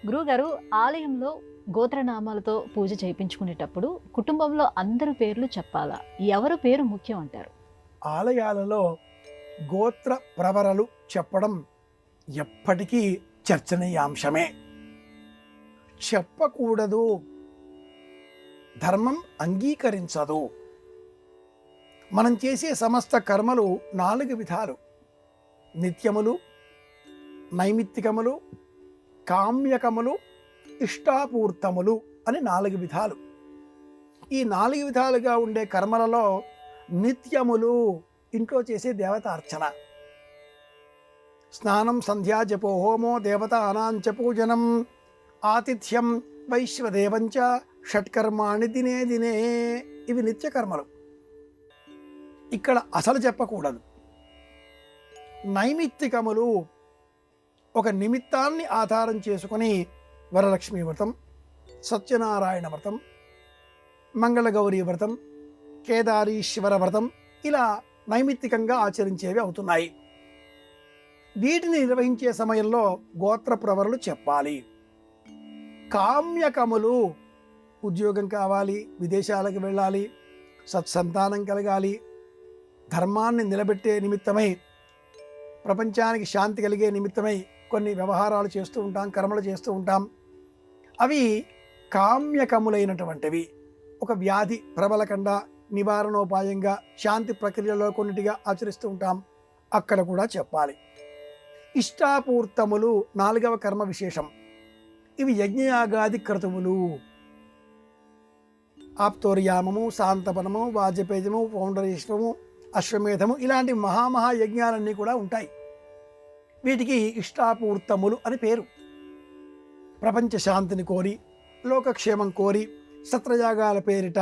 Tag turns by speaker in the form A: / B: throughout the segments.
A: గురువుగారు, ఆలయంలో గోత్రనామాలతో పూజ చేయించుకునేటప్పుడు కుటుంబంలో అందరి పేర్లు చెప్పాలా? ఎవరి పేరు ముఖ్యం అంటారు?
B: ఆలయాలలో గోత్ర ప్రవరలు చెప్పడం ఎప్పటికీ చర్చనీయాంశమే. చెప్పకూడదు, ధర్మం అంగీకరించదు. మనం చేసే సమస్త కర్మలు 4 విధాలు: నిత్యములు, నైమిత్తికములు, కామ్యకములు, ఇష్టాపూర్తములు అని 4 విధాలు. ఈ 4 విధాలుగా ఉండే కర్మలలో నిత్యములు ఇంట్లో చేసే దేవతార్చన, స్నానం, సంధ్యా, జపో, హోమో, దేవతానాంచ పూజనం, ఆతిథ్యం, వైశ్వదేవంచ, షట్కర్మాణి దినే దినే. ఇవి నిత్యకర్మలు. ఇక్కడ అసలు చెప్పకూడదు. నైమిత్తికములు ఒక నిమిత్తాన్ని ఆధారం చేసుకుని వరలక్ష్మీ వ్రతం, సత్యనారాయణ వ్రతం, మంగళగౌరీ వ్రతం, కేదారీశ్వర వ్రతం ఇలా నైమిత్తికంగా ఆచరించేవి అవుతున్నాయి. వీటిని నిర్వహించే సమయంలో గోత్ర ప్రవరలు చెప్పాలి. కామ్యకములు ఉద్యోగం కావాలి, విదేశాలకు వెళ్ళాలి, సత్సంతానం కలగాలి, ధర్మాన్ని నిలబెట్టే నిమిత్తమై, ప్రపంచానికి శాంతి కలిగే నిమిత్తమై కొన్ని వ్యవహారాలు చేస్తూ ఉంటాం, కర్మలు చేస్తూ ఉంటాం. అవి కామ్యకములైనటువంటివి. ఒక వ్యాధి ప్రబలకుండా నివారణోపాయంగా శాంతి ప్రక్రియలో కొన్నిటిగా ఆచరిస్తూ ఉంటాం, అక్కడ కూడా చెప్పాలి. ఇష్టాపూర్తములు 4వ కర్మ విశేషం. ఇవి యజ్ఞయాగాది క్రతువులు. ఆప్తోర్యామము, శాంతపనము, వాజపేయము, పౌండరీశ్వము, అశ్వమేధము ఇలాంటి మహాయజ్ఞాలన్నీ కూడా ఉంటాయి. వీటికి ఇష్టాపూర్తములు అని పేరు. ప్రపంచ శాంతిని కోరి, లోకక్షేమం కోరి సత్రయాగాల పేరిట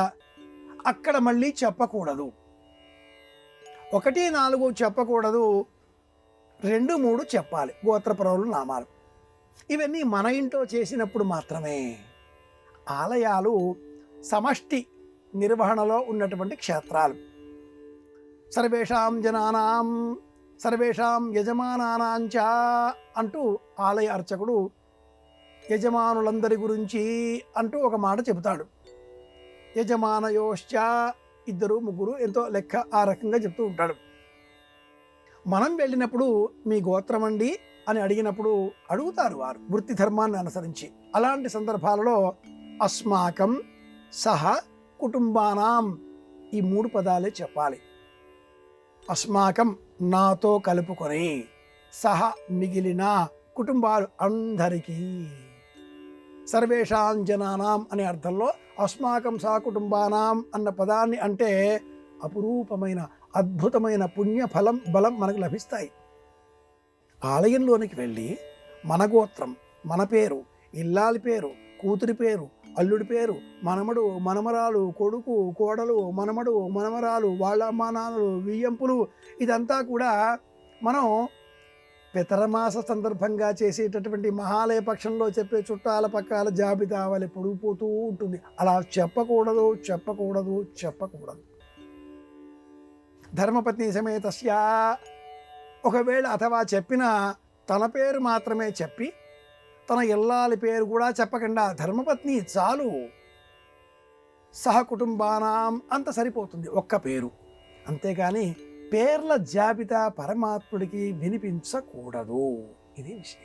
B: అక్కడ మళ్ళీ చెప్పకూడదు. 1, 4 చెప్పకూడదు, 2, 3 చెప్పాలి గోత్రప్రవరుల నామాలు. ఇవన్నీ మన ఇంట్లో చేసినప్పుడు మాత్రమే. ఆలయాలు సమష్టి నిర్వహణలో ఉన్నటువంటి క్షేత్రాలు. సర్వేషాం జనానాం సర్వేషాం యజమానానాంచ అంటూ ఆలయ అర్చకుడు యజమానులందరి గురించి అంటూ ఒక మాట చెబుతాడు. యజమానయోశ్చ 2, 3 ఎంతో లెక్క ఆ రకంగా చెప్తూ ఉంటాడు. మనం వెళ్ళినప్పుడు మీ గోత్రం అండి అని అడిగినప్పుడు అడుగుతారు వారు వృత్తి ధర్మాన్ని అనుసరించి. అలాంటి సందర్భాలలో అస్మాకం, సహ, కుటుంబానాం ఈ 3 పదాలే చెప్పాలి. అస్మాకం నాతో కలుపుకొని, సహ మిగిలిన, కుటుంబాలు అందరికీ. సర్వేషాం జనానాం అనే అర్థంలో అస్మాకం సహ కుటుంబానాం అన్న పదాన్ని అంటే అపురూపమైన అద్భుతమైన పుణ్య బలం మనకు లభిస్తాయి. ఆలయంలోనికి వెళ్ళి మన గోత్రం, మన పేరు, ఇల్లాలి పేరు, కూతురి పేరు, అల్లుడి పేరు, మనమడు, మనమరాలు, కొడుకు, కోడలు, మనమడు, మనమరాలు, వాళ్ళ అమ్మా నాన్నలు, వియ్యంపులు ఇదంతా కూడా మనం పితరమాస సందర్భంగా చేసేటటువంటి మహాలయ పక్షంలో చెప్పే చుట్టాల పక్కాల జాబితా వలె పొడిగిపోతూ ఉంటుంది. అలా చెప్పకూడదు, చెప్పకూడదు, చెప్పకూడదు. ధర్మపత్ని సమేతస్య ఒకవేళ అథవా చెప్పినా తన పేరు మాత్రమే చెప్పి తన ఇల్లాలి పేరు కూడా చెప్పకుండా ధర్మపత్ని చాలు, సహ కుటుంబానాం అంత సరిపోతుంది, ఒక్క పేరు. అంతేగాని పేర్ల జాబితా పరమాత్ముడికి వినిపించకూడదు. ఇది విషయం.